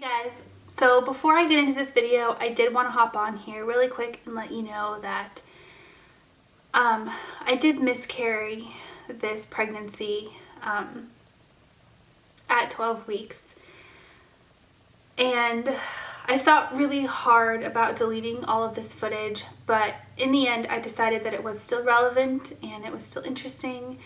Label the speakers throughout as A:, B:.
A: Hey guys, so before I get into this video, I did want to hop on here really quick and let you know that I did miscarry this pregnancy at 12 weeks. And I thought really hard about deleting all of this footage, but in the end I decided that it was still relevant and it was still interesting,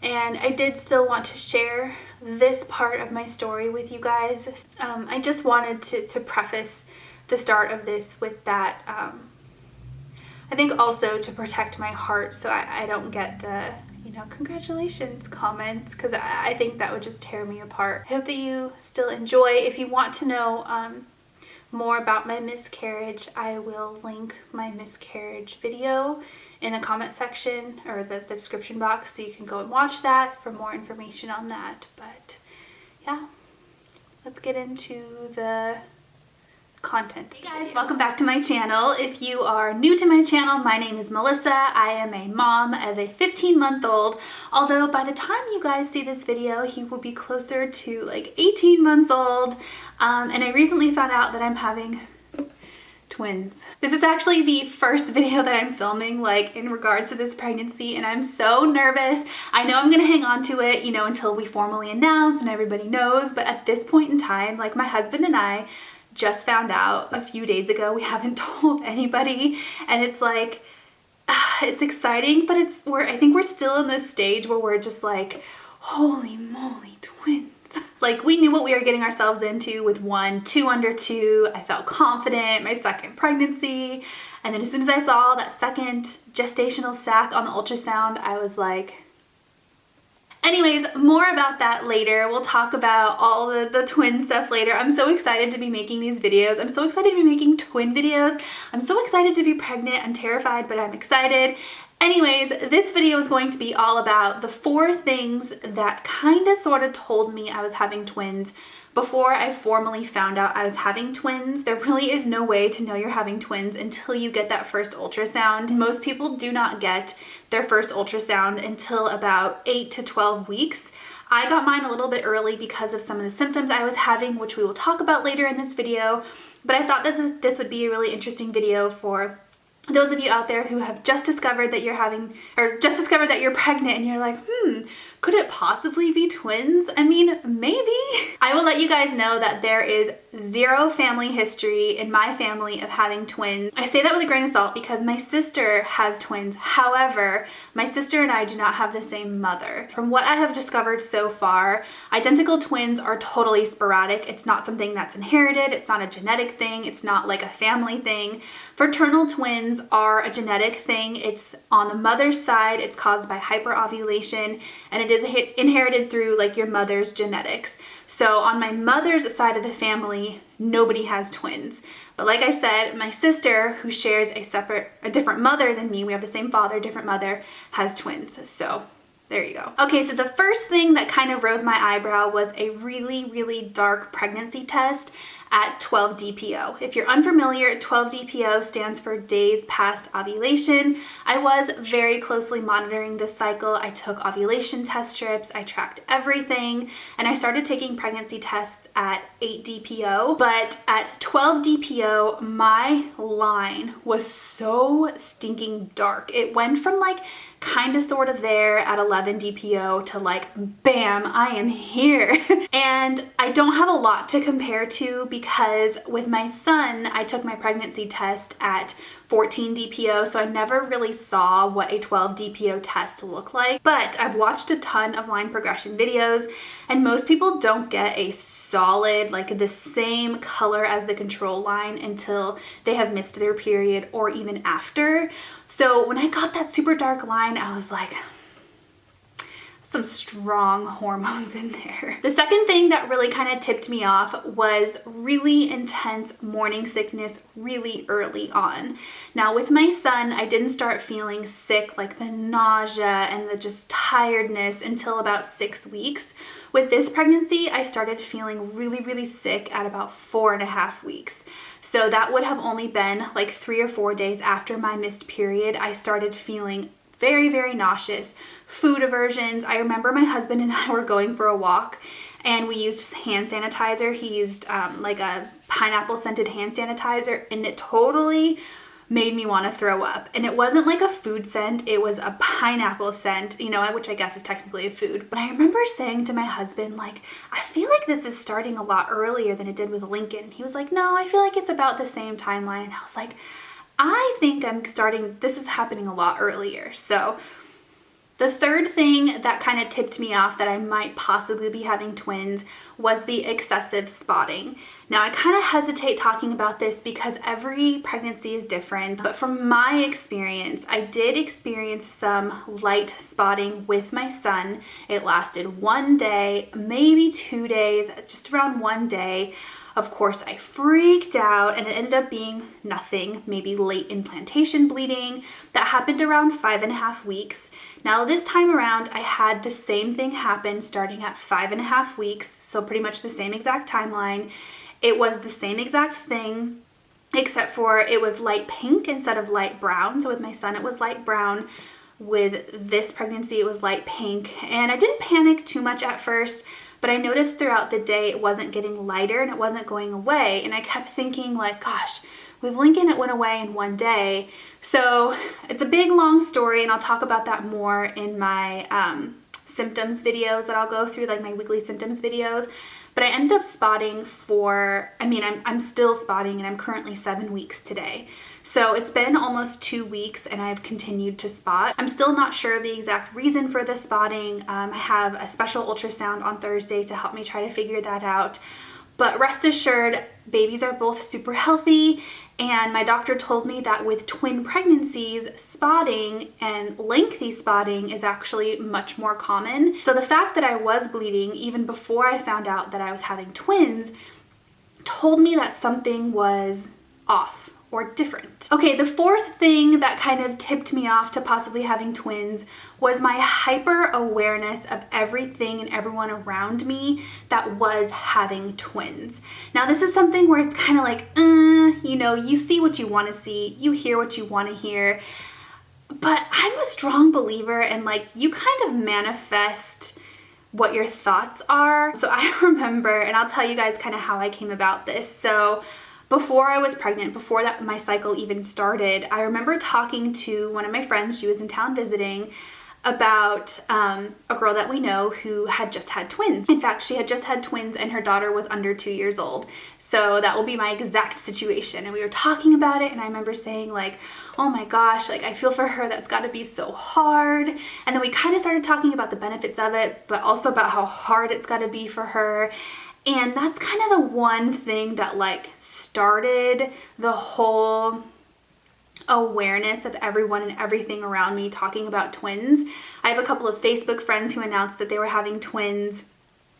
A: and I did still want to share this part of my story with you guys. I just wanted to preface the start of this with that. I think also to protect my heart so I don't get the, congratulations comments, because I think that would just tear me apart. I hope that you still enjoy. If you want to know more about my miscarriage, I will link my miscarriage video in the comment section or the description box, so you can go and watch that for more information on that. But yeah, let's get into the content. Hey guys, welcome back to my channel. If you are new to my channel, my name is Melissa. I am a mom of a 15-month-old, although by the time you guys see this video, he will be closer to like 18 months old. And I recently found out that I'm having twins. This is actually the first video that I'm filming in regards to this pregnancy, and I'm so nervous. I know I'm gonna hang on to it, until we formally announce and everybody knows, but at this point in time, my husband and I just found out a few days ago. We haven't told anybody, and it's it's exciting, but I think we're still in this stage where we're just like, holy moly, twins. We knew what we were getting ourselves into with 2 under 2. I felt confident, my second pregnancy. And then as soon as I saw that second gestational sac on the ultrasound, I was like, anyways, more about that later. We'll talk about all the twin stuff later. I'm so excited to be making these videos. I'm so excited to be making twin videos. I'm so excited to be pregnant. I'm terrified, but I'm excited. Anyways, this video is going to be all about the 4 things that kind of sort of told me I was having twins before I formally found out I was having twins. There really is no way to know you're having twins until you get that first ultrasound. Most people do not get their first ultrasound until about 8 to 12 weeks. I got mine a little bit early because of some of the symptoms I was having, which we will talk about later in this video. But I thought this would be a really interesting video for those of you out there who have just discovered that you're pregnant and you're like, could it possibly be twins? I mean, maybe. I will let you guys know that there is 0 family history in my family of having twins. I say that with a grain of salt because my sister has twins. However, my sister and I do not have the same mother. From what I have discovered so far, identical twins are totally sporadic. It's not something that's inherited. It's not a genetic thing. It's not like a family thing. Fraternal twins are a genetic thing. It's on the mother's side. It's caused by hyperovulation, and it is inherited through your mother's genetics. So on my mother's side of the family, nobody has twins. But like I said, my sister, who shares a different mother than me, we have the same father, different mother, has twins. So there you go. Okay, so the first thing that kind of rose my eyebrow was a really, really dark pregnancy test at 12 DPO. If you're unfamiliar, 12 DPO stands for days past ovulation. I was very closely monitoring this cycle. I took ovulation test strips, I tracked everything, and I started taking pregnancy tests at 8 DPO. But at 12 DPO, my line was so stinking dark. It went from kind of sort of there at 11 DPO to bam, I am here. And I don't have a lot to compare to because with my son, I took my pregnancy test at 14 DPO, so I never really saw what a 12 DPO test looked like. But I've watched a ton of line progression videos, and most people don't get a solid, the same color as the control line until they have missed their period or even after. So when I got that super dark line, I was like, some strong hormones in there. The second thing that really kind of tipped me off was really intense morning sickness really early on. Now with my son, I didn't start feeling sick, the nausea and the just tiredness, until about 6 weeks. With this pregnancy, I started feeling really, really sick at about 4.5 weeks. So that would have only been 3 or 4 days after my missed period. I started feeling very, very nauseous, food aversions. I remember my husband and I were going for a walk, and we used hand sanitizer. He used like a pineapple scented hand sanitizer, and it totally made me want to throw up. And it wasn't like a food scent, it was a pineapple scent, you know, which I guess is technically a food. But I remember saying to my husband, like, I feel like this is starting a lot earlier than it did with Lincoln. And he was like, no, I feel like it's about the same timeline. And I was like, I think this is happening a lot earlier. So the third thing that kind of tipped me off that I might possibly be having twins was the excessive spotting. Now, I kind of hesitate talking about this because every pregnancy is different, but from my experience, I did experience some light spotting with my son. It lasted 1 day, maybe 2 days, just around 1 day. Of course, I freaked out, and it ended up being nothing, maybe late implantation bleeding. That happened around 5.5 weeks. Now this time around, I had the same thing happen starting at 5.5 weeks, so pretty much the same exact timeline. It was the same exact thing, except for it was light pink instead of light brown. So with my son, it was light brown. With this pregnancy, it was light pink. And I didn't panic too much at first, but I noticed throughout the day it wasn't getting lighter and it wasn't going away. And I kept thinking like, gosh, with Lincoln it went away in 1 day. So it's a big long story, and I'll talk about that more in my symptoms videos that I'll go through, like my weekly symptoms videos. But I ended up spotting I'm still spotting, and I'm currently 7 weeks today. So it's been almost 2 weeks and I've continued to spot. I'm still not sure of the exact reason for the spotting. I have a special ultrasound on Thursday to help me try to figure that out. But rest assured, babies are both super healthy, and my doctor told me that with twin pregnancies, spotting and lengthy spotting is actually much more common. So the fact that I was bleeding even before I found out that I was having twins told me that something was off or different. Okay, the fourth thing that kind of tipped me off to possibly having twins was my hyper awareness of everything and everyone around me that was having twins. Now, this is something where it's kind of like, you see what you want to see, you hear what you want to hear. But I'm a strong believer in like, you kind of manifest what your thoughts are. So I remember, and I'll tell you guys kind of how I came about this. So before I was pregnant, before that my cycle even started, I remember talking to one of my friends, she was in town visiting, about a girl that we know who had just had twins. In fact, she had just had twins and her daughter was under 2 years old. So that will be my exact situation. And we were talking about it, and I remember saying like, oh my gosh, like I feel for her, that's gotta be so hard. And then we kind of started talking about the benefits of it, but also about how hard it's gotta be for her. And that's kind of the one thing that like started the whole awareness of everyone and everything around me talking about twins. I have a couple of Facebook friends who announced that they were having twins.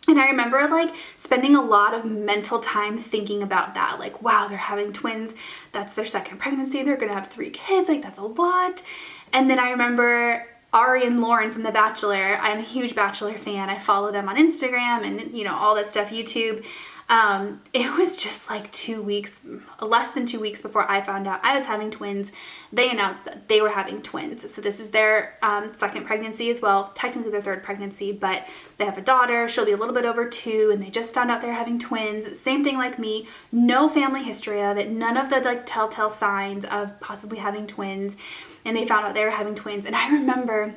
A: And I remember like spending a lot of mental time thinking about that. Like, wow, they're having twins. That's their second pregnancy. They're gonna have 3 kids. Like, that's a lot. And then I remember Ari and Lauren from The Bachelor. I'm a huge Bachelor fan. I follow them on Instagram and all that stuff, YouTube. It was just like 2 weeks, less than 2 weeks before I found out I was having twins. They announced that they were having twins. So this is their second pregnancy as well, technically their third pregnancy, but they have a daughter. She'll be a little bit over 2, and they just found out they're having twins. Same thing like me, no family history of it, none of the like telltale signs of possibly having twins. And they found out they were having twins. And I remember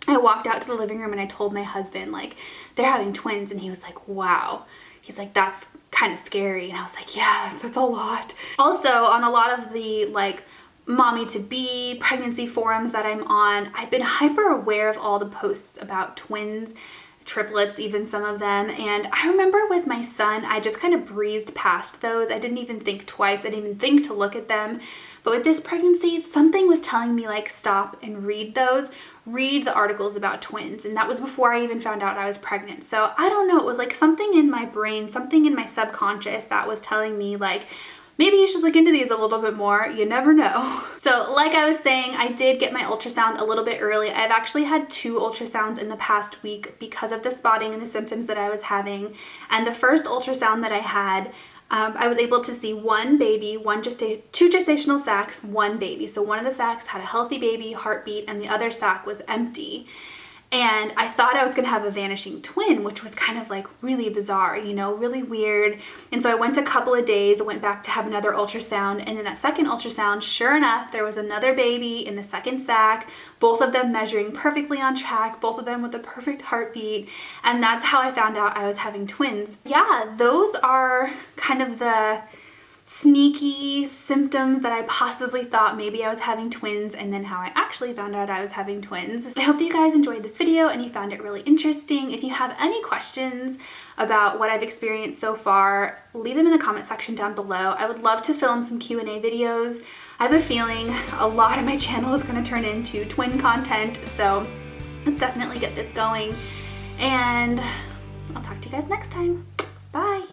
A: I walked out to the living room and I told my husband, like, they're having twins. And he was like, wow. He's like, that's kind of scary. And I was like, yeah, that's a lot. Also, on a lot of the like mommy to be pregnancy forums that I'm on, I've been hyper aware of all the posts about twins, triplets, even some of them. And I remember with my son, I just kind of breezed past those. I didn't even think twice. I didn't even think to look at them. But with this pregnancy, something was telling me like, stop and read those. Read the articles about twins. And that was before I even found out I was pregnant. So I don't know, it was like something in my brain, something in my subconscious that was telling me like, maybe you should look into these a little bit more. You never know. So like I was saying, I did get my ultrasound a little bit early. I've actually had 2 ultrasounds in the past week because of the spotting and the symptoms that I was having. And the first ultrasound that I had, I was able to see 1 baby, 2 gestational sacs, 1 baby. So one of the sacs had a healthy baby, heartbeat, and the other sac was empty. And I thought I was gonna have a vanishing twin, which was kind of like really bizarre, you know, really weird. And so I went a couple of days, I went back to have another ultrasound, and then that second ultrasound, sure enough, there was another baby in the second sac, both of them measuring perfectly on track, both of them with a perfect heartbeat. And that's how I found out I was having twins. Yeah, those are kind of the sneaky symptoms that I possibly thought maybe I was having twins, and then how I actually found out I was having twins. I hope that you guys enjoyed this video and you found it really interesting. If you have any questions about what I've experienced so far, leave them in the comment section down below. I would love to film some Q&A videos. I have a feeling a lot of my channel is going to turn into twin content, so let's definitely get this going. And I'll talk to you guys next time. Bye!